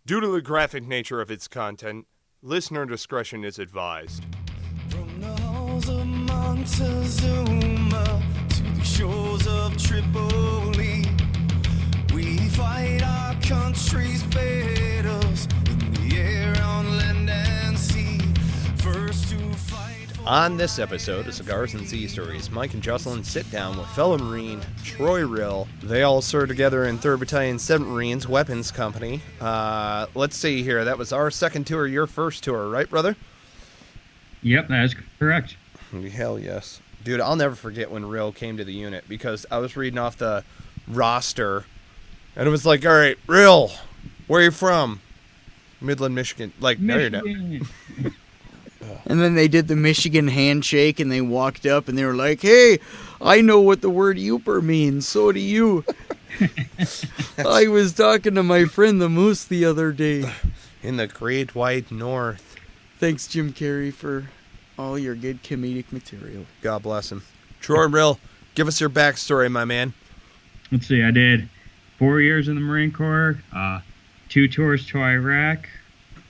Due to the graphic nature of its content, listener discretion is advised. From the halls of Montezuma to the shores of Tripoli, we fight our country's battles in the air, on land and sea. First to fight. On this episode of Cigars and Sea Stories, Mike and Juslin sit down with fellow Marine Troy Rill. They all served together in 3rd Battalion Seventh Marines Weapons Company. Let's see here. That was our second tour, your first tour, right, brother? Yep, that is correct. Hell yes. Dude, I'll never forget when Rill came to the unit because I was reading off the roster and it was like, all right, Rill, where are you from? Midland, Michigan. Like, Michigan. No, you're not. And then they did the Michigan handshake, and they walked up, and they were like, hey, I know what the word Yooper means, so do you. I was talking to my friend the Moose the other day. In the Great White North. Thanks, Jim Carrey, for all your good comedic material. God bless him. Troy Rill, give us your backstory, my man. Let's see, I did 4 years in the Marine Corps, 2 tours to Iraq,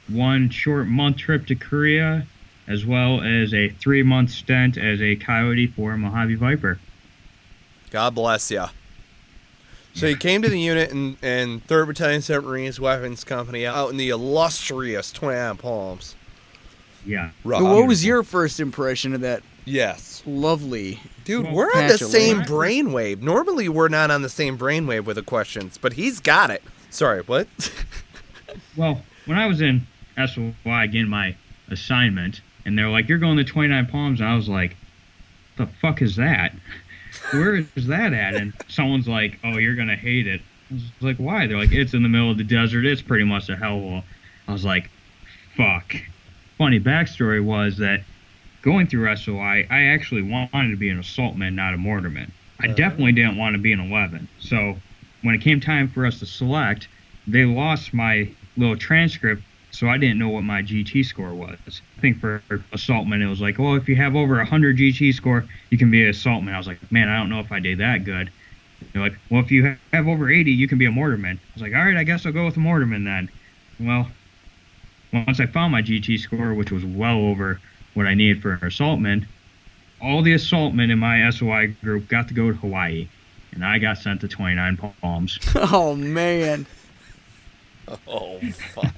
1 short month trip to Korea, as well as a 3-month stint as a coyote for Mojave Viper. God bless ya. So you came to the unit in 3rd Battalion Seventh Marines Weapons Company out in the illustrious 29 Palms. Yeah. What was your first impression of that Yes. lovely... Dude, Well, we're on the patch of same land? brainwave. Normally we're not on the same brainwave with the questions, but he's got it. Sorry, what? Well, when I was in SOI getting my assignment, and they're like, you're going to 29 Palms, and I was like, the fuck is that? Where is that at? And someone's like, oh, you're going to hate it. I was like, why? They're like, it's in the middle of the desert. It's pretty much a hellhole. I was like, fuck. Funny backstory was that going through SOI, I actually wanted to be an assaultman, not a mortarman. I definitely didn't want to be an 11. So when it came time for us to select, they lost my little transcript, so I didn't know what my GT score was. I think for assaultman, it was like, well, if you have over 100 GT score, you can be an assaultman. I was like, man, I don't know if I did that good. They're like, well, if you have over 80, you can be a mortarman. I was like, all right, I guess I'll go with a mortarman then. Well, once I found my GT score, which was well over what I needed for an assaultman, all the assaultmen in my SOI group got to go to Hawaii, and I got sent to 29 Palms. Oh, man. Oh, fuck.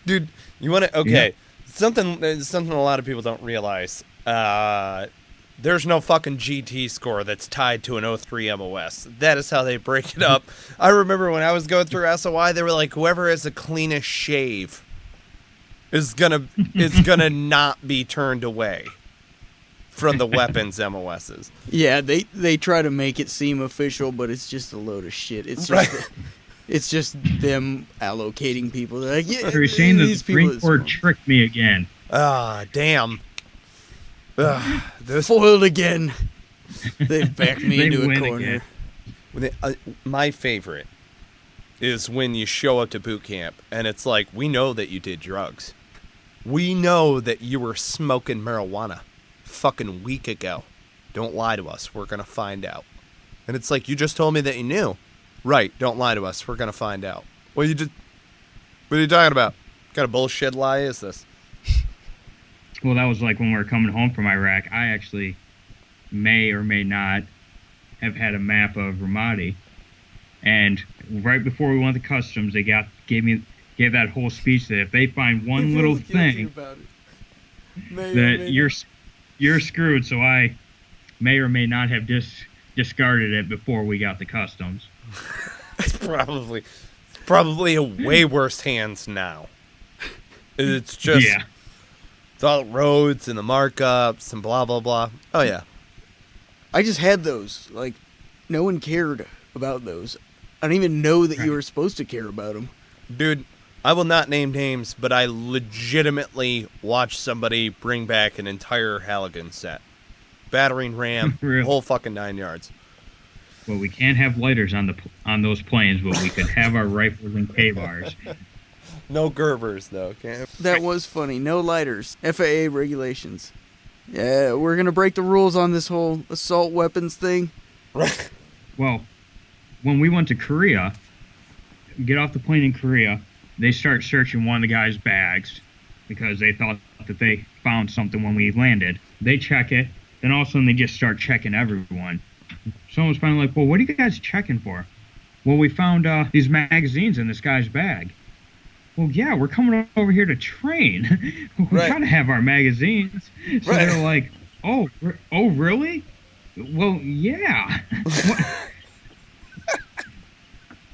Dude, you want to... Okay, something a lot of people don't realize. There's no fucking GT score that's tied to an 03 MOS. That is how they break it up. I remember when I was going through SOI, they were like, whoever has the cleanest shave is gonna not be turned away from the weapons MOSs. Yeah, they try to make it seem official, but it's just a load of shit. It's just... Right. It's just them allocating people. They're like, yeah, Are you saying that these the Marine people Corps tricked me again? Ah, damn. foiled again. They've backed me They into a win corner. again. My favorite is when you show up to boot camp and it's like, we know that you did drugs. We know that you were smoking marijuana fucking week ago. Don't lie to us. We're going to find out. And it's like, you just told me that you knew. Right, don't lie to us. We're going to find out. What are you talking about? What kind of bullshit lie is this? Well, that was like when we were coming home from Iraq. I actually may or may not have had a map of Ramadi. And right before we went to customs, they gave that whole speech that if they find one little thing, that you're screwed. So I may or may not have discarded it before we got to customs. It's probably a way worse hands now. It's just it's all roads and the markups and blah blah blah. Oh yeah, I just had those. Like, no one cared about those. I don't even know that you were supposed to care about them. dude. I will not name names, but I legitimately watched somebody bring back an entire Halligan set, battering ram, Really? whole fucking 9 yards. Well, we can't have lighters on those planes, but we could have our rifles and K-bars. No Gerbers, though. Okay. That was funny. No lighters. FAA regulations. Yeah, we're going to break the rules on this whole assault weapons thing. Well, when we went to Korea, get off the plane in Korea, they start searching one of the guy's bags because they thought that they found something when we landed. They check it. Then all of a sudden they just start checking everyone. Someone's finally like, well, what are you guys checking for? Well, we found these magazines in this guy's bag. Well, yeah, we're coming over here to train. We gotta have our magazines. So they're like, oh, really? Well, yeah.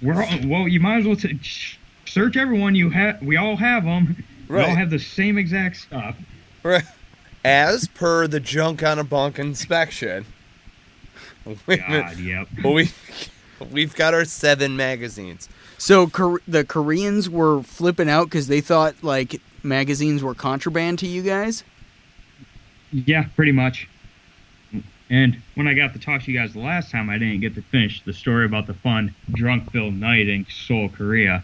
Well, you might as well search everyone. We all have them. We all have the same exact stuff. Right. As per the junk on a bunk inspection. God, yep. We've got our 7 magazines. So the Koreans were flipping out because they thought like magazines were contraband to you guys? Yeah, pretty much. And when I got to talk to you guys the last time, I didn't get to finish the story about the fun drunk-filled night in Seoul, Korea.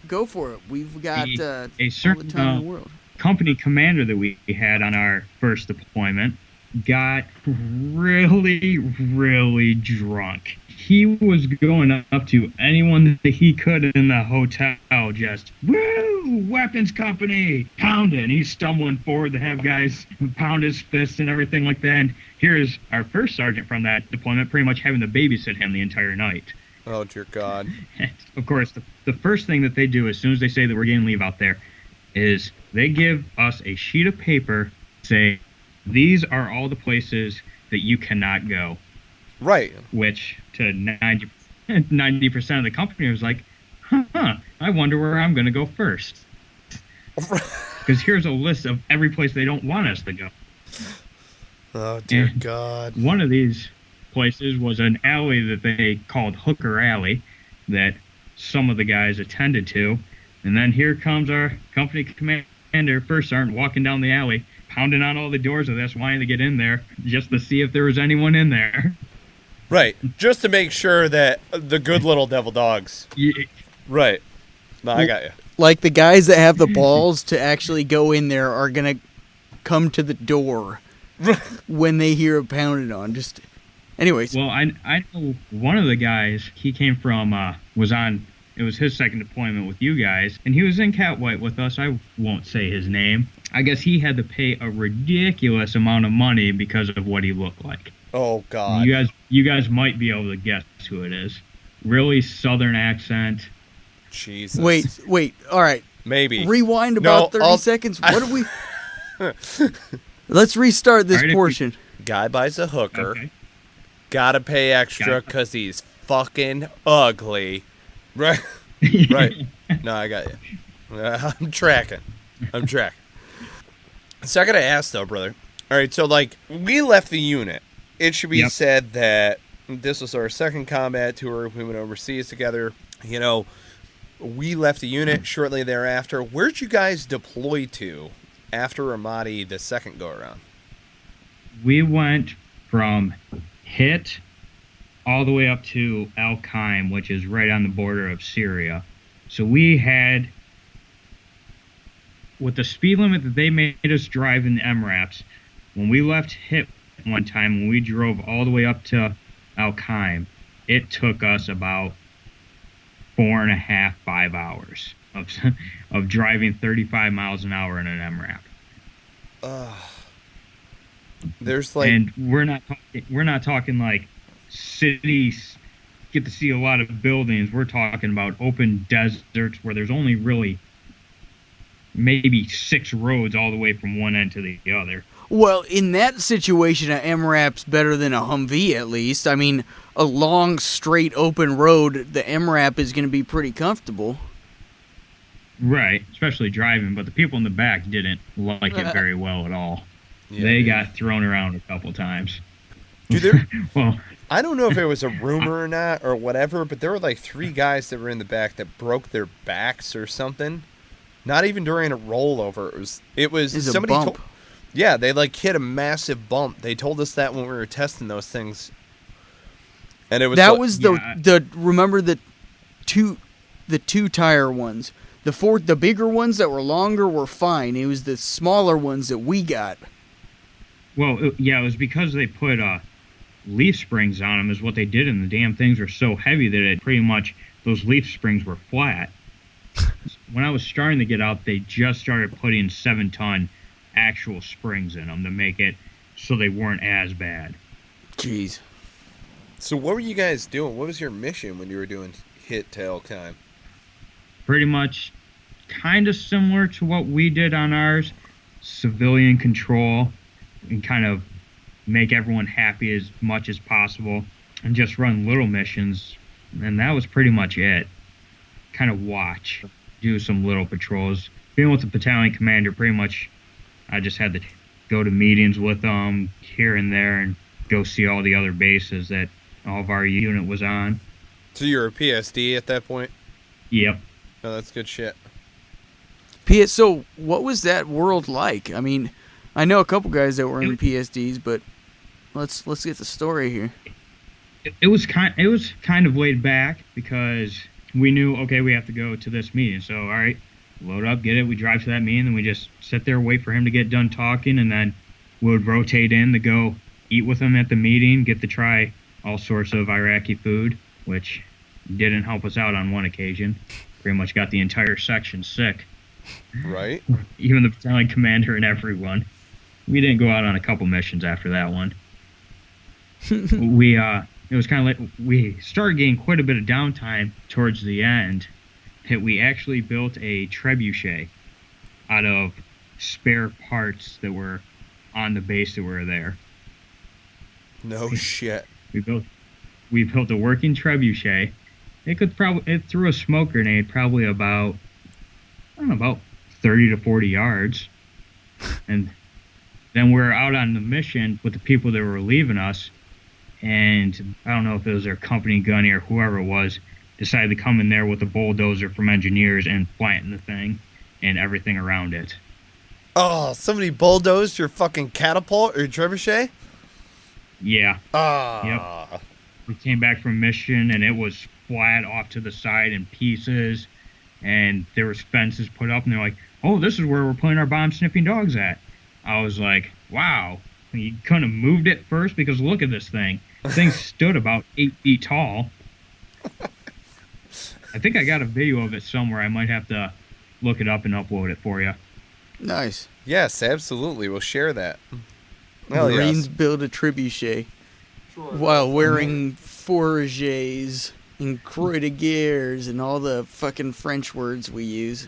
Go for it. We've got a all certain the time in the world. company commander that we had on our first deployment got really, really drunk. He was going up to anyone that he could in the hotel, just, woo, weapons company, pound it. And he's stumbling forward to have guys pound his fists and everything like that. And here's our first sergeant from that deployment pretty much having to babysit him the entire night. Oh, dear God. Of course, the first thing that they do as soon as they say that we're getting leave out there is they give us a sheet of paper, say, these are all the places that you cannot go. Right. Which to 90% of the company was like, I wonder where I'm going to go first. Because here's a list of every place they don't want us to go. Oh, dear God. One of these places was an alley that they called Hooker Alley that some of the guys attended to. And then here comes our company commander, first sergeant, walking down the alley, pounding on all the doors of this, wanting to get in there just to see if there was anyone in there. Right, just to make sure that the good little devil dogs. Yeah. Right. No, I got you. Like the guys that have the balls to actually go in there are going to come to the door when they hear it pounded on. Just, anyways. Well, I know one of the guys, he came from, it was his second deployment with you guys, and he was in CAAT White with us. I won't say his name. I guess he had to pay a ridiculous amount of money because of what he looked like. Oh, God. You guys might be able to guess who it is. Really southern accent. Jesus. Wait. All right. Maybe. Rewind about 30 seconds. What do we... Let's restart this portion. Guy buys a hooker. Okay. Gotta pay extra because he's fucking ugly. Right. Right. No, I got you. I'm tracking. So I gotta ask, though, brother. All right, so, like, we left the unit. It should be said that this was our second combat tour. We went overseas together. You know, we left the unit shortly thereafter. Where'd you guys deploy to after Ramadi the second go-around? We went from Hit all the way up to Al-Qaim, which is right on the border of Syria. So we had, with the speed limit that they made us drive in the MRAPs, when we left Hit one time, when we drove all the way up to Al-Qaim, it took us about 4.5, 5 hours of driving 35 miles an hour in an MRAP. There's like, and we're not talking like cities get to see a lot of buildings. We're talking about open deserts where there's only really maybe 6 roads all the way from one end to the other. Well, in that situation, an MRAP's better than a Humvee, at least. I mean, a long, straight, open road, the MRAP is going to be pretty comfortable. Right, especially driving, but the people in the back didn't like it very well at all. Yeah, they got thrown around a couple times. Dude, well, I don't know if it was a rumor or not or whatever, but there were like 3 guys that were in the back that broke their backs or something. Not even during a rollover. It was somebody a bump. Yeah, they like hit a massive bump. They told us that when we were testing those things. And it was the remember the two tire ones. The bigger ones that were longer were fine. It was the smaller ones that we got. Well, it was because they put leaf springs on them is what they did, and the damn things were so heavy that it pretty much, those leaf springs were flat. when I was starting to get out, they just started putting 7-ton actual springs in them to make it so they weren't as bad. Jeez. So what were you guys doing? What was your mission when you were doing hit to Elkheim? Pretty much kind of similar to what we did on ours, civilian control, and kind of make everyone happy as much as possible, and just run little missions, and that was pretty much it. Kind of watch, do some little patrols. Being with the battalion commander, pretty much I just had to go to meetings with them here and there and go see all the other bases that all of our unit was on. So you were a PSD at that point? Yep. Oh, that's good shit. So what was that world like? I mean, I know a couple guys that were in PSDs, but let's get the story here. It was kind of laid back because we knew, okay, we have to go to this meeting. So, all right, load up, get it. We drive to that meeting, and we just sit there, wait for him to get done talking, and then we would rotate in to go eat with him at the meeting, get to try all sorts of Iraqi food, which didn't help us out on one occasion. Pretty much got the entire section sick. Right. Even the battalion commander and everyone. We didn't go out on a couple missions after that one. It was kind of like we started getting quite a bit of downtime towards the end. We actually built a trebuchet out of spare parts that were on the base that were there. No shit. We built a working trebuchet. It threw a smoke grenade probably about 30 to 40 yards. And then we're out on the mission with the people that were leaving us, and I don't know if it was their company gunny or whoever it was, decided to come in there with a bulldozer from engineers and flatten the thing and everything around it. Oh, somebody bulldozed your fucking catapult or your trebuchet? Yeah. Ah. Yep. We came back from mission, and it was flat off to the side in pieces, and there was fences put up, and they're like, oh, this is where we're putting our bomb-sniffing dogs at. I was like, wow. You couldn't have moved it first, because look at this thing. The thing stood about 8 feet tall. I think I got a video of it somewhere. I might have to look it up and upload it for you. Nice. Yes, absolutely. We'll share that. Hell Marines yes. build a trebuchet while wearing fourragers and croix de guerres and all the fucking French words we use.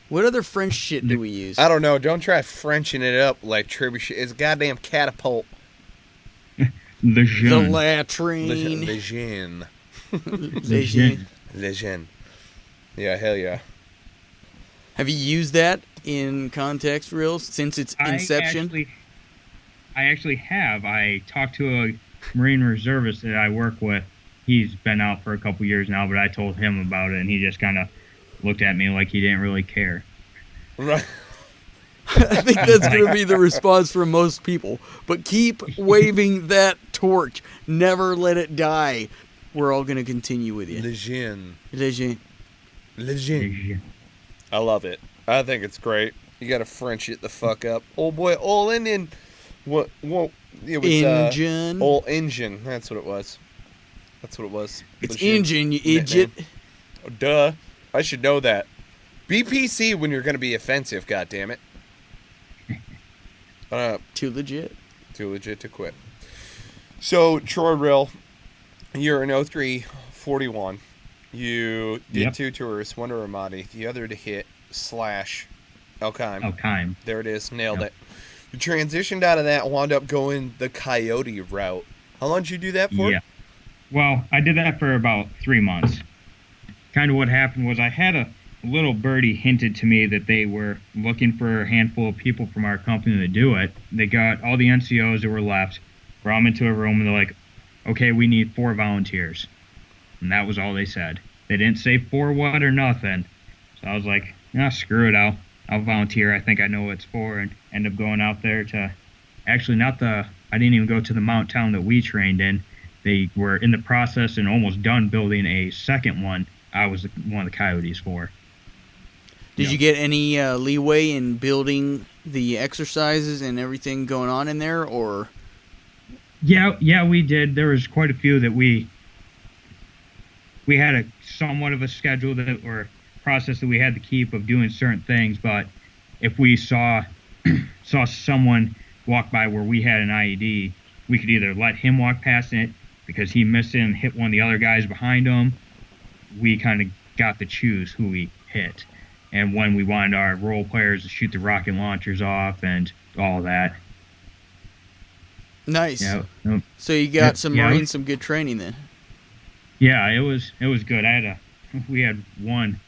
What other French shit do we use? I don't know. Don't try Frenching it up like trebuchet. It's a goddamn catapult. The jeune. latrine. Lejeune. Lejeune. Lejeune. Yeah, hell yeah. Have you used that in context, Rill, since its inception? I actually have. I talked to a Marine reservist that I work with. He's been out for a couple years now, but I told him about it, and he just kind of looked at me like he didn't really care. Right. I think that's going to be the response from most people. But keep waving that torch. Never let it die. We're all going to continue with you. Lejeune. Lejeune. Lejeune. I love it. I think it's great. You got to French it the fuck up. Oh boy, all Indian. What? It was engine. Old engine. That's what it was. That's what it was. It's Lejeune. engine, you idiot. Oh, duh. I should know that. BPC when you're going to be offensive, goddammit. Too legit. Too legit to quit. So, Troy Rill, you're an 0341. You did 2 tours, one to Ramadi, the other to hit / Elkheim. Elkheim. There it is. Nailed it. You transitioned out of that and wound up going the Coyote route. How long did you do that for? Yeah. Well, I did that for about 3 months. Kind of what happened was I had a little birdie hinted to me that they were looking for a handful of people from our company to do it. They got all the NCOs that were left, brought them into a room, and they're like, okay, we need 4 volunteers. And that was all they said. They didn't say for what or nothing. So I was like, screw it, I'll volunteer. I think I know what it's for, and end up going out there to, actually I didn't even go to the mount town that we trained in. They were in the process and almost done building a second one. I was one of the Coyotes for. Did you get any leeway in building the exercises and everything going on in there, or? Yeah, we did. There was quite a few that we had a somewhat of a schedule that were process that we had to keep of doing certain things. But if we saw someone walk by where we had an IED, we could either let him walk past it because he missed it and hit one of the other guys behind him. We kind of got to choose who we hit, and when we wanted our role players to shoot the rocket launchers off and all that. Nice. Yeah. So you got some Marines, some good training then. Yeah, it was good. We had one,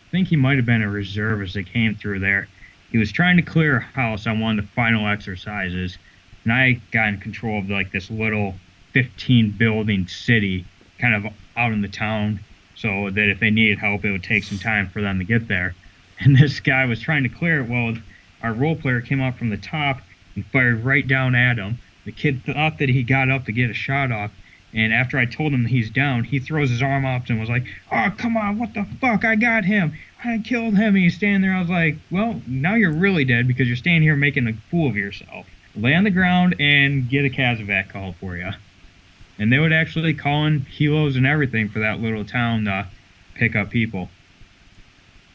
I think he might have been a reservist that came through there. He was trying to clear a house on one of the final exercises, and I got in control of like this little 15 building city kind of out in the town, so that if they needed help, it would take some time for them to get there. And this guy was trying to clear it. Well, our role player came up from the top and fired right down at him. The kid thought that he got up to get a shot off, and after I told him he's down, he throws his arm up and was like, "Oh, come on, what the fuck? I got him. I killed him." And he's standing there. I was like, "Well, now you're really dead because you're standing here making a fool of yourself. Lay on the ground and get a CASEVAC call for you." And they would actually call in helos and everything for that little town to pick up people.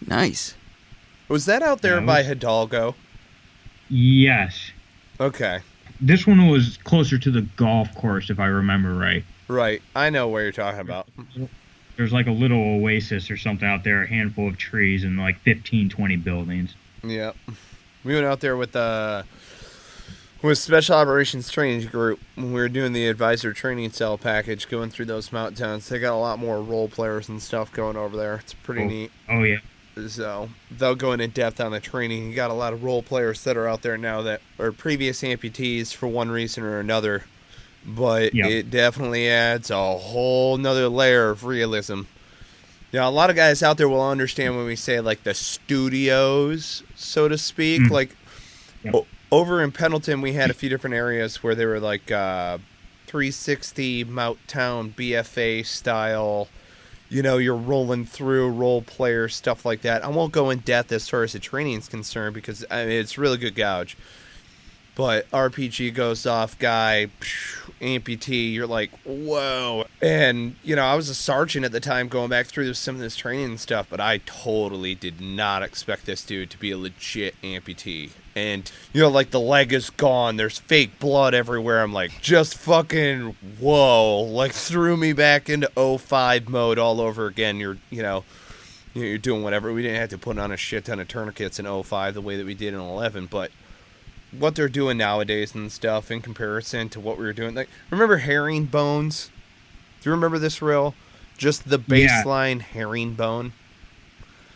Nice. Was that out there by Hidalgo? Yes. Okay. This one was closer to the golf course, if I remember right. Right. I know what you're talking about. There's like a little oasis or something out there, a handful of trees and like 15, 20 buildings. Yeah. We went out there with Special Operations Training Group when we were doing the advisor training cell package, going through those mountain towns. They got a lot more role players and stuff going over there. It's pretty neat. Oh, yeah. So, without going in depth on the training, you got a lot of role players that are out there now that are previous amputees for one reason or another. But it definitely adds a whole nother layer of realism. Now, a lot of guys out there will understand when we say, like, the studios, so to speak. Like, over in Pendleton, we had a few different areas where they were, like, 360 Mount Town BFA style. You know, you're rolling through role player stuff like that. I won't go in depth as far as the training is concerned because it's really good gouge. But RPG goes off, guy, amputee, you're like, whoa. And, you know, I was a sergeant at the time going back through some of this training and stuff, but I totally did not expect this dude to be a legit amputee. And, you know, like the leg is gone, there's fake blood everywhere. I'm like, just fucking, whoa. Like, threw me back into 05 mode all over again. You're doing whatever. We didn't have to put on a shit ton of tourniquets in 05 the way that we did in 11, but what they're doing nowadays and stuff in comparison to what we were doing. Like, remember herringbones? Do you remember this, Rill? Just the baseline herringbone?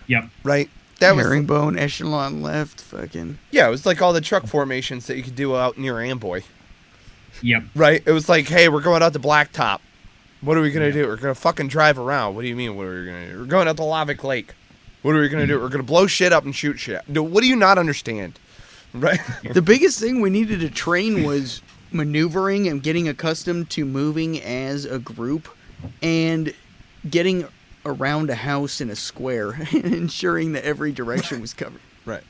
Yep. Right? That was herringbone, echelon left, fucking. Yeah, it was like all the truck formations that you could do out near Amboy. Yep. Right? It was like, hey, we're going out to Blacktop. What are we going to do? We're going to fucking drive around. What do you mean, what are we going to do? We're going out to Lavic Lake. What are we going to do? We're going to blow shit up and shoot shit. What do you not understand? Right. The biggest thing we needed to train was maneuvering and getting accustomed to moving as a group and getting around a house in a square and ensuring that every direction was covered. Right.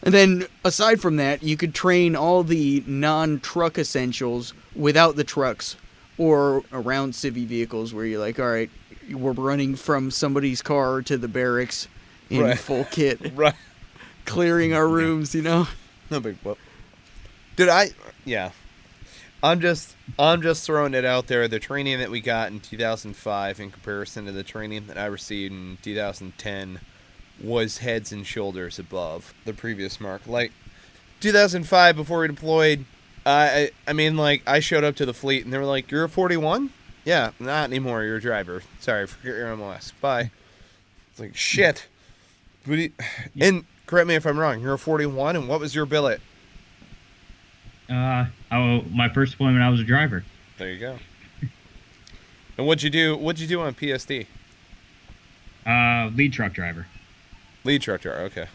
And then aside from that, you could train all the non-truck essentials without the trucks or around civvy vehicles where you're like, all right, we're running from somebody's car to the barracks in full kit. Right. Clearing our rooms, you know? No big whoop. Dude, I'm just throwing it out there. The training that we got in 2005 in comparison to the training that I received in 2010 was heads and shoulders above the previous mark. Like 2005 before we deployed, I mean, like, I showed up to the fleet and they were like, "You're a 41? Yeah, not anymore. You're a driver. Sorry, forget your MLS. Bye." It's like, shit. And correct me if I'm wrong. You're a 41, and what was your billet? My first deployment, I was a driver. There you go. And what'd you do on PSD? Lead truck driver. Lead truck driver, okay.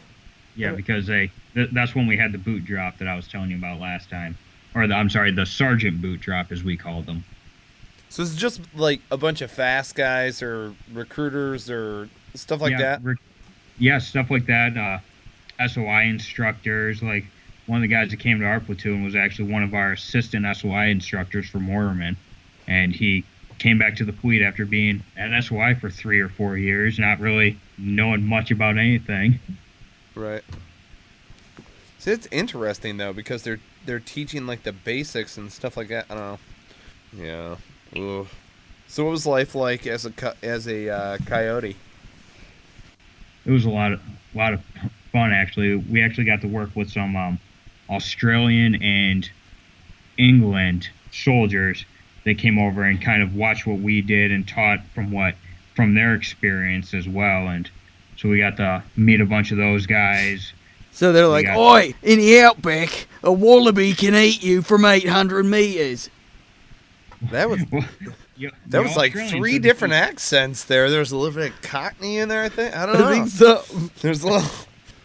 Yeah, because that's when we had the boot drop that I was telling you about last time. Or the sergeant boot drop, as we called them. So it's just like a bunch of fast guys or recruiters or stuff like that? Yeah, stuff like that. SOI instructors, like one of the guys that came to our platoon was actually one of our assistant SOI instructors for Mortarman, and he came back to the fleet after being at SY for 3 or 4 years, not really knowing much about anything. Right. See, it's interesting though because they're teaching like the basics and stuff like that. I don't know. Yeah. Ugh. So, what was life like as a coyote? It was a lot of fun actually. We actually got to work with some Australian and England soldiers. They came over and kind of watched what we did and taught from their experience as well. And so we got to meet a bunch of those guys. So they're like, "Oi, in the outback, a wallaby can eat you from 800 meters." That was that was like 3 different accents there. There was a little bit of Cockney in there, I think. I don't know. I think so. There's a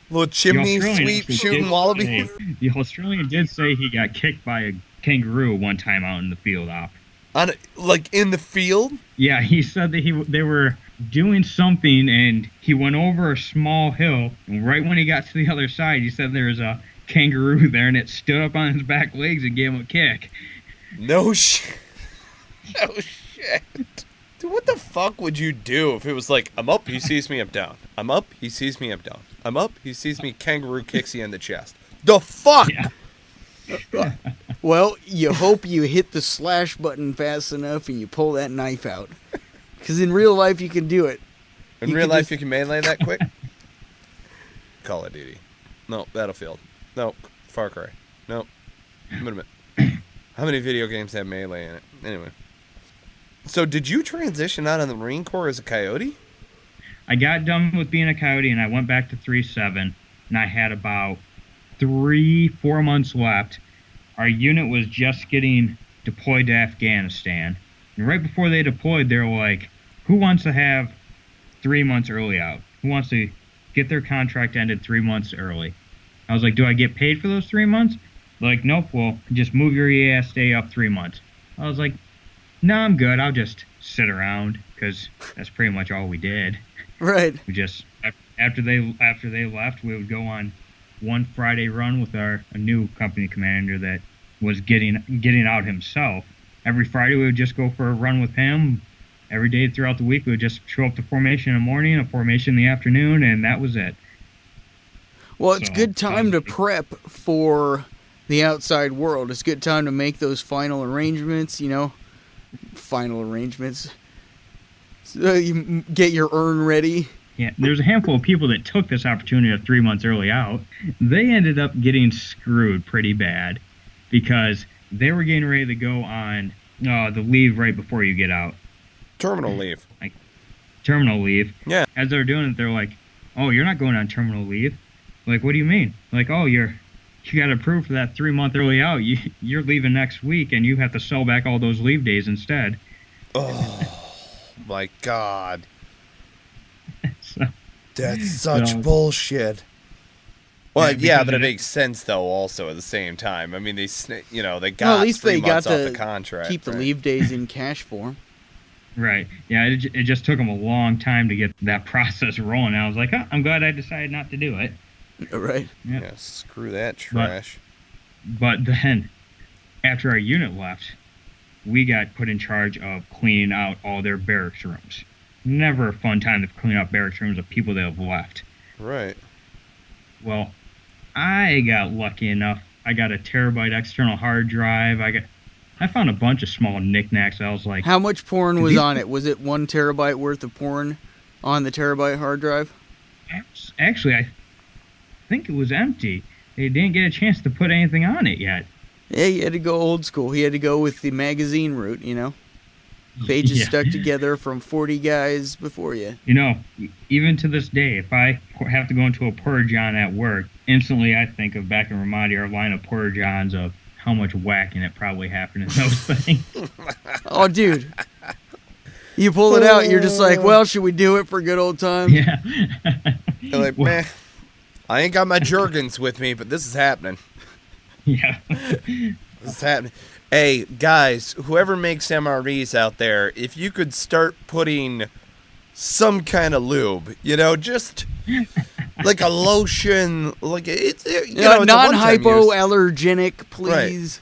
little chimney sweep shooting wallaby. The Australian did say he got kicked by a kangaroo one time out in the field op. Like in the field? Yeah, he said that they were doing something and he went over a small hill, and right when he got to the other side, he said there was a kangaroo there and it stood up on his back legs and gave him a kick. No shit. No shit. Dude, what the fuck would you do if it was like, I'm up, he sees me, I'm down. I'm up, he sees me, I'm down. I'm up, he sees me, kangaroo kicks you in the chest. The fuck? Yeah. Well, you hope you hit the slash button fast enough and you pull that knife out. Because in real life, you can do it. In real life, you can melee that quick? Call of Duty. No, Battlefield. No, Far Cry. No. Wait a minute. How many video games have melee in it? Anyway. So, did you transition out of the Marine Corps as a coyote? I got done with being a coyote and I went back to 3-7, and I had about 3-4 months left. Our unit was just getting deployed to Afghanistan. And right before they deployed, they were like, who wants to have 3 months early out? Who wants to get their contract ended 3 months early? I was like, do I get paid for those 3 months? They're like, nope, well, just move your EAS day up 3 months. I was like, no, I'm good. I'll just sit around, because that's pretty much all we did. Right. We just, after they left, we would go on one Friday run with a new company commander that was getting out himself. Every Friday we would just go for a run with him. Every day throughout the week we would just show up to formation in the morning, a formation in the afternoon, and that was it. Well, it's good time to prep for the outside world. It's good time to make those final arrangements, So you get your urn ready. Yeah, there's a handful of people that took this opportunity of 3 months early out. They ended up getting screwed pretty bad because they were getting ready to go on the leave right before you get out. Terminal leave. Like, terminal leave. Yeah. As they're doing it, they're like, oh, you're not going on terminal leave. Like, what do you mean? Like, oh, you got approved for that 3 month early out. You're leaving next week, and you have to sell back all those leave days instead. Oh, my God. So, that's such bullshit. Well, yeah, but it makes sense though. Also, at the same time, I mean, they got at least 3 they months got off to the contract. Keep the leave days in cash form. Right. Yeah, it just took them a long time to get that process rolling. I was like, oh, I'm glad I decided not to do it. Right. Yep. Yeah, screw that trash. But then, after our unit left, we got put in charge of cleaning out all their barracks rooms. Never a fun time to clean out barracks rooms of people that have left. Right. Well, I got lucky enough. I got a terabyte external hard drive. I found a bunch of small knickknacks. I was like, how much porn was on it? Was it 1 terabyte worth of porn on the terabyte hard drive? Actually, I think it was empty. They didn't get a chance to put anything on it yet. Yeah, you had to go old school. He had to go with the magazine route, Pages stuck together from 40 guys before you. Even to this day, if I have to go into a Porta-John at work, instantly I think of back in Ramadi, our line of Porta-Johns, of how much whacking it probably happened in those things. Oh, dude. You pull it out, you're just like, well, should we do it for good old times? Yeah. You're like, man, I ain't got my Jergens with me, but this is happening. Yeah. This is happening. Hey, guys, whoever makes MREs out there, if you could start putting some kind of lube, just like a lotion, like it's non-hypoallergenic, please.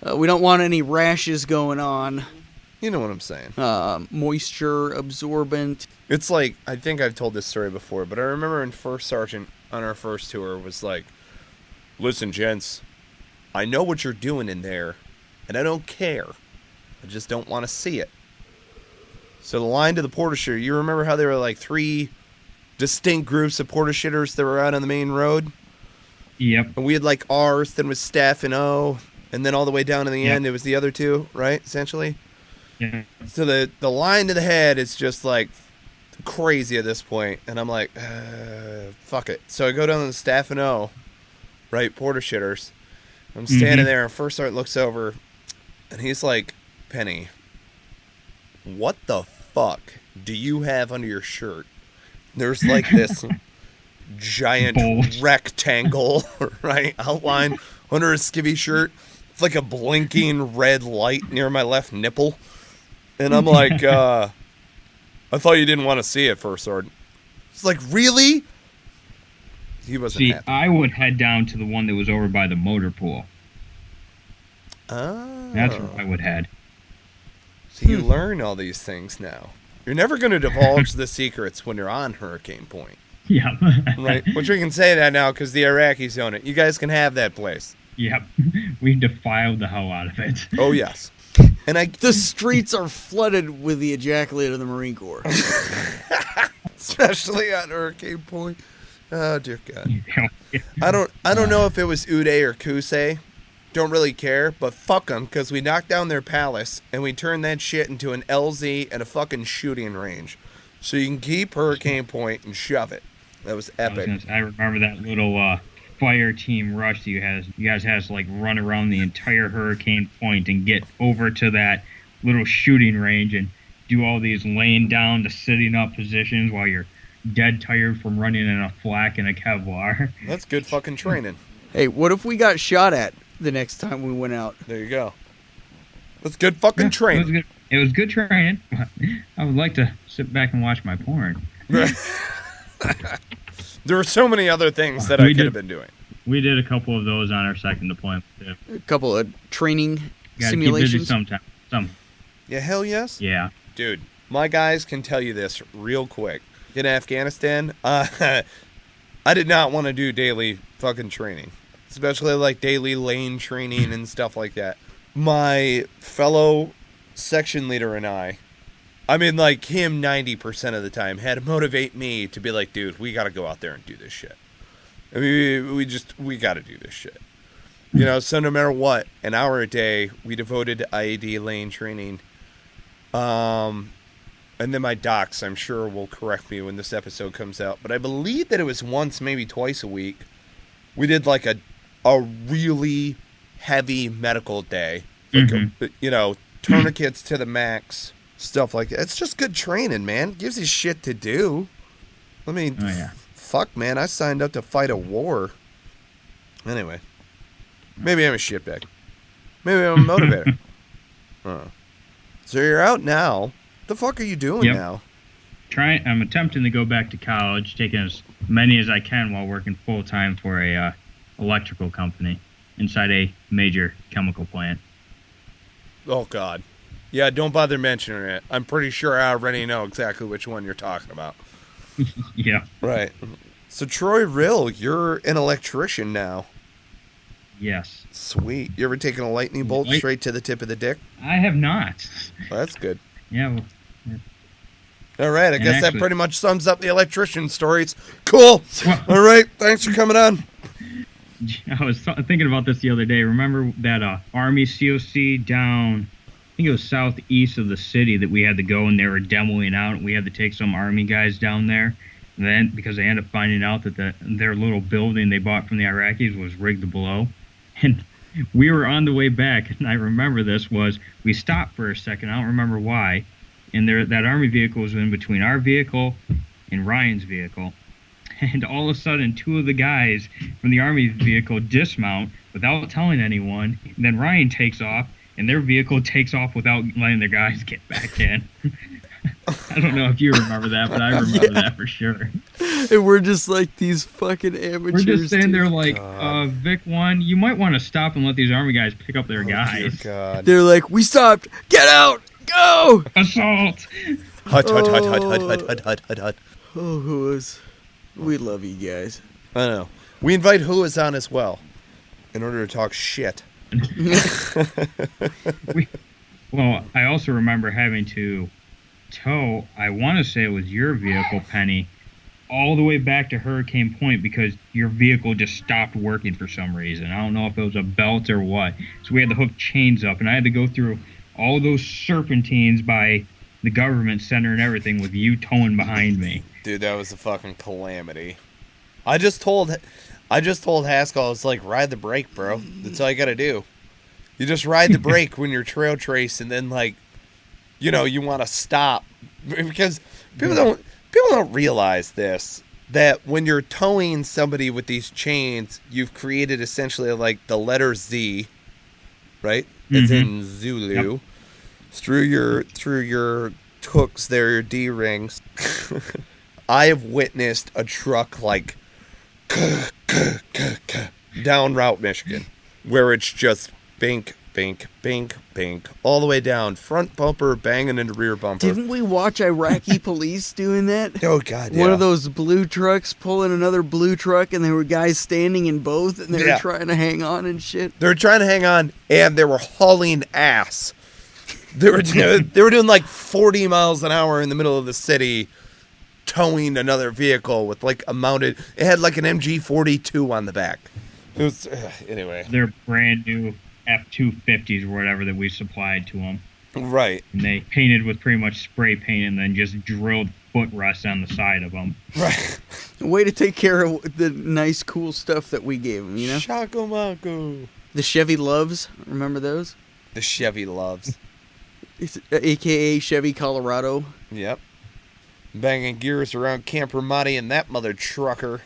Right. We don't want any rashes going on. You know what I'm saying. Moisture absorbent. It's like, I think I've told this story before, but I remember when First Sergeant on our first tour was like, listen, gents, I know what you're doing in there, and I don't care. I just don't want to see it. So the line to the porta-shooter, you remember how there were like 3 distinct groups of porta-shooters that were out on the main road? Yep. And we had like ours, then was Staff and O, and then all the way down to the end, it was the other 2, right, essentially? Yeah. So the line to the head is just like crazy at this point, and I'm like, fuck it. So I go down to the Staff and O, right, porta-shooters. I'm standing there, and First Sergeant looks over, and he's like, Penny, what the fuck do you have under your shirt? There's like this giant rectangle, right, outline under a skivvy shirt. It's like a blinking red light near my left nipple. And I'm like, I thought you didn't want to see it, First Sergeant. It's like, really? He wasn't happy. I would head down to the one that was over by the motor pool. Oh. That's where I would head. So you learn all these things now. You're never going to divulge the secrets when you're on Hurricane Point. Yeah. Right? Which we can say that now because the Iraqis own it. You guys can have that place. Yep. We defiled the hell out of it. Oh, yes. And The streets are flooded with the ejaculate of the Marine Corps. especially on Hurricane Point. Oh, dear God. Yeah. I don't know if it was Uday or Kusei. Don't really care, but fuck them, because we knocked down their palace, and we turned that shit into an LZ and a fucking shooting range. So you can keep Hurricane Point and shove it. That was epic. I remember that little fire team rush that you guys had to like run around the entire Hurricane Point and get over to that little shooting range and do all these laying down to sitting up positions while you're dead tired from running in a flak and a Kevlar. That's good fucking training. Hey, what if we got shot at the next time we went out? There you go. That's good fucking training. It was good training. I would like to sit back and watch my porn. There were so many other things that I could have been doing. We did a couple of those on our second deployment. A couple of training Gotta simulations. keep busy sometime. Yeah, hell yes. Yeah. Dude, my guys can tell you this real quick. In Afghanistan, I did not want to do daily fucking training. Especially like daily lane training and stuff like that. My fellow section leader and I mean, like him 90% of the time, had to motivate me to be like, dude, we got to go out there and do this shit. I mean, we got to do this shit. You know, so no matter what, an hour a day, we devoted to IED lane training. And then my docs, I'm sure, will correct me when this episode comes out. But I believe that it was once, maybe twice a week. We did like a really heavy medical day. Like you know, tourniquets to the max. Stuff like that. It's just good training, man. Gives you shit to do. I mean, fuck, man. I signed up to fight a war. Anyway. Maybe I'm a shitbag. Maybe I'm a motivator. So you're out now. The fuck are you doing now? I'm attempting to go back to college, taking as many as I can while working full-time for a electrical company inside a major chemical plant. Oh, God. Yeah, don't bother mentioning it. I'm pretty sure I already know exactly which one you're talking about. Yeah. Right. So, Troy Rill, you're an electrician now. Yes. Sweet. You ever taken a lightning bolt straight to the tip of the dick? I have not. Well, that's good. Yeah. All right. I guess that pretty much sums up the electrician stories. Cool. All right. Thanks for coming on. I was thinking about this the other day. Remember that Army COC down, I think it was southeast of the city that we had to go and they were demoing out. We had to take some Army guys down there. And then because they ended up finding out that their little building they bought from the Iraqis was rigged to blow. And we were on the way back, and I remember this was we stopped for a second. I don't remember why. And that Army vehicle was in between our vehicle and Ryan's vehicle. And all of a sudden, 2 of the guys from the Army vehicle dismount without telling anyone. And then Ryan takes off, and their vehicle takes off without letting their guys get back in. I don't know if you remember that, but I remember that for sure. And we're just like these fucking amateurs. We're just standing there like, Vic 1, you might want to stop and let these Army guys pick up their guys. Dear God. They're like, we stopped. Get out. Go! Assault! Hut, hut, hut, hut, hut, hut, hut, hut, hut, hut. Oh, Huas. We love you guys. I know. We invite Huas on as well in order to talk shit. Well, I also remember having to tow, I want to say it was your vehicle, Penny, all the way back to Hurricane Point because your vehicle just stopped working for some reason. I don't know if it was a belt or what. So we had to hook chains up, and I had to go through all those serpentines by the government center and everything with you towing behind me. Dude, that was a fucking calamity. I just told Haskell, I was like, ride the brake, bro. That's all you gotta do. You just ride the brake when you're trail trace, and then, like, you know, you want to stop. Because people don't realize this, that when you're towing somebody with these chains, you've created essentially like the letter Z, right? It's in Zulu. Yep. Through your hooks there, your D rings. I have witnessed a truck like down Route Michigan, where it's just bink, bink, bink, bink, all the way down. Front bumper banging into rear bumper. Didn't we watch Iraqi police doing that? Oh, God, yeah. One of those blue trucks pulling another blue truck, and there were guys standing in both, and they were trying to hang on and shit. They were trying to hang on, and they were hauling ass. They were doing like 40 miles an hour in the middle of the city, towing another vehicle with like a mounted. It had like an MG42 on the back. It was anyway. They're brand new F-250s or whatever that we supplied to them. Right. And they painted with pretty much spray paint and then just drilled footrests on the side of them. Right. Way to take care of the nice, cool stuff that we gave them, you know? Shakamako. The Chevy Loves. Remember those? The Chevy Loves. It's AKA Chevy Colorado. Yep. Banging gears around Camp Ramadi and that mother trucker.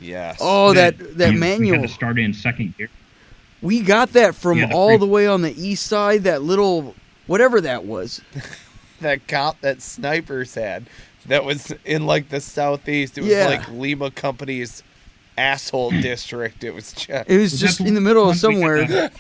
Yes. Oh, that manual. We had to start in second gear. We got that from all the way on the east side, that little, whatever that was. That cop that snipers had. That was in like the southeast. It was like Lima Company's asshole district. It was just. It was just in the middle of somewhere.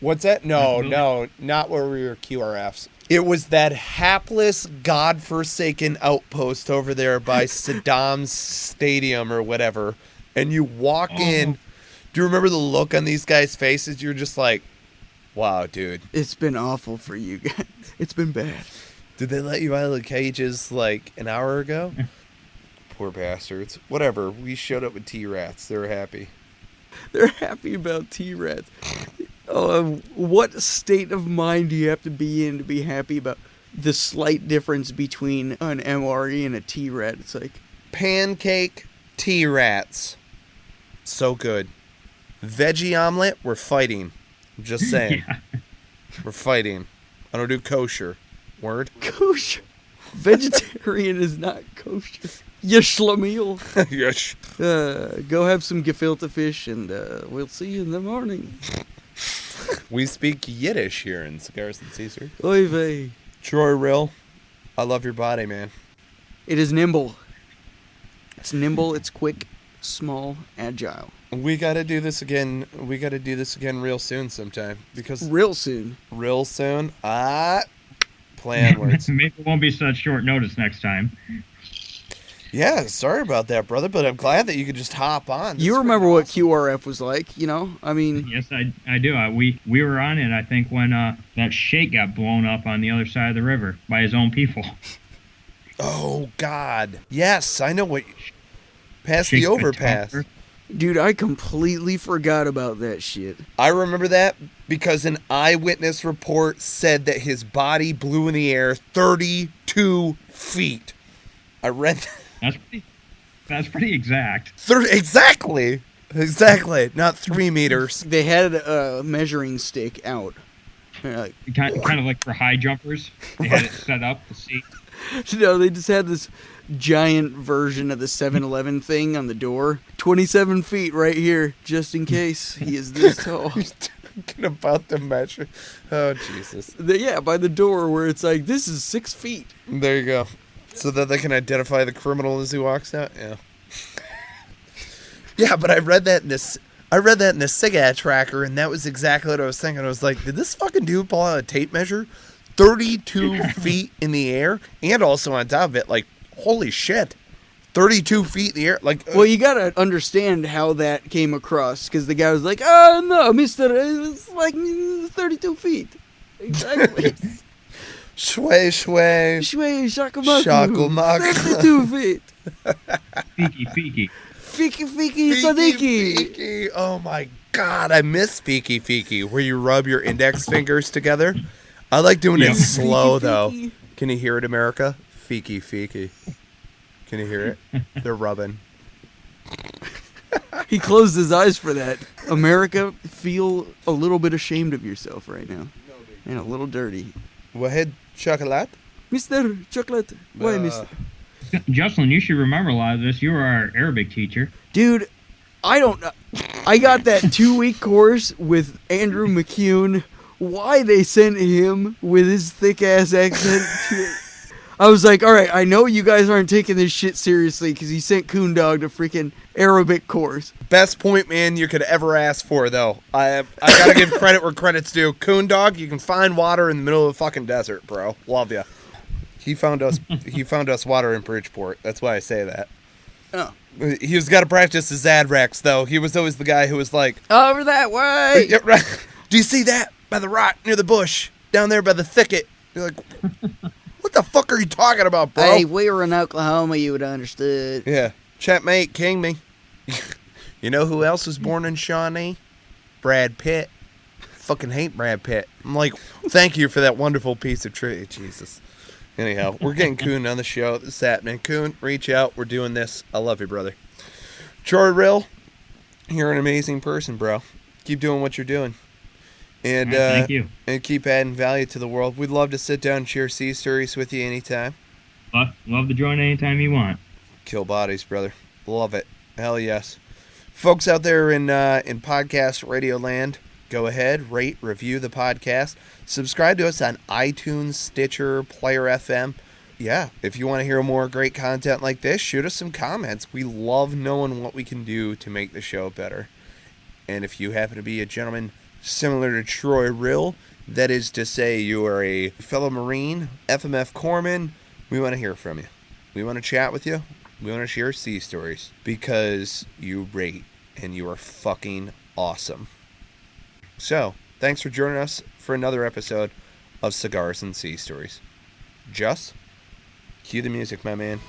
What's that? No, not where we were QRFs. It was that hapless, godforsaken outpost over there by Saddam's stadium or whatever. And you walk in. Do you remember the look on these guys' faces? You're just like, wow, dude. It's been awful for you guys. It's been bad. Did they let you out of the cages like an hour ago? Poor bastards. Whatever. We showed up with T-Rats. They were happy. They're happy about T-Rats. What state of mind do you have to be in to be happy about the slight difference between an MRE and a T-Rat? It's like pancake T-Rats. So good. Veggie omelet, we're fighting. I'm just saying. Yeah. We're fighting. I don't do kosher. Word? Kosher. Vegetarian is not kosher. Yeshlamil. Yes. Go have some gefilte fish, and we'll see you in the morning. We speak Yiddish here in Cigars and Sea Stories. Oy vey. Troy Rill, I love your body, man. It is nimble. It's nimble, it's quick, small, agile. We got to do this again. We got to do this again real soon sometime. Real soon. Real soon. Play on words. Maybe it won't be such short notice next time. Yeah, sorry about that, brother, but I'm glad that you could just hop on. You remember what QRF was like, you know? I mean... Yes, I do. We were on it, I think, when that sheikh got blown up on the other side of the river by his own people. Oh, God. Yes, I know what... Past the overpass. Dude, I completely forgot about that shit. I remember that because an eyewitness report said that his body blew in the air 32 feet. I read that. That's pretty exact. Exactly. Not 3 meters. They had a measuring stick out. Kind of like for high jumpers. They had it set up to see. No, they just had this giant version of the 7-Eleven thing on the door. 27 feet right here, just in case he is this tall. He's talking about the measure. Oh, Jesus. By the door where it's like, this is 6 feet. There you go. So that they can identify the criminal as he walks out? Yeah. Yeah, but I read that in this... I read that in the CAAT tracker, and that was exactly what I was thinking. I was like, did this fucking dude pull out a tape measure? 32 feet in the air, and also on top of it, like, holy shit. 32 feet in the air. Like, Well, you gotta understand how that came across, because the guy was like, "Oh no, Mister, it's like 32 feet." Exactly. Shway, shway. Shway, shakamaku. Shakamaku. 32 feet. Fiki. Fiki, fiki, sadiki. Fiki. Oh my god, I miss fiki fiki, where you rub your index fingers together. I like doing it slow, Fiki, though. fiki. Can you hear it, America? Fiki fiki. Can you hear it? They're rubbing. He closed his eyes for that. America, feel a little bit ashamed of yourself right now. And a little dirty. Wahed chocolate? Mr. Chocolate. Why, Mr. Juslin, you should remember a lot of this. You were our Arabic teacher. Dude, I don't know. I got that 2-week course with Andrew McCune. Why they sent him with his thick-ass accent to... I was like, all right, I know you guys aren't taking this shit seriously because he sent Coondog to freaking Arabic course. Best point man you could ever ask for, though. I gotta give credit where credit's due. Coondog, you can find water in the middle of the fucking desert, bro. Love ya. He found us water in Bridgeport. That's why I say that. Oh. He was got to practice his Zadrex, though. He was always the guy who was like, Over that way. yeah, right. Do you see that by the rock near the bush down there by the thicket? You're like, what the fuck are you talking about, bro? Hey, if we were in Oklahoma, you would have understood. Yeah, chatmate, king me. You know who else was born in Shawnee? Brad Pitt. Fucking hate Brad Pitt. I'm like, thank you for that wonderful piece of trivia, Jesus. Anyhow, we're getting Coon on the show. This is happening. Coon, reach out. We're doing this. I love you, brother. Troy Rill, you're an amazing person, bro. Keep doing what you're doing. And Thank you. And keep adding value to the world. We'd love to sit down and share sea stories with you anytime. Love to join anytime you want. Kill bodies, brother. Love it. Hell yes. Folks out there in podcast radio land, go ahead, rate, review the podcast. Subscribe to us on iTunes, Stitcher, Player FM. Yeah, if you want to hear more great content like this, shoot us some comments. We love knowing what we can do to make the show better. And if you happen to be a gentleman similar to Troy Rill, that is to say you are a fellow Marine, FMF Corpsman, we want to hear from you. We want to chat with you. We want to share sea stories because you rate and you are fucking awesome. So, thanks for joining us for another episode of Cigars and Sea Stories. Just cue the music, my man.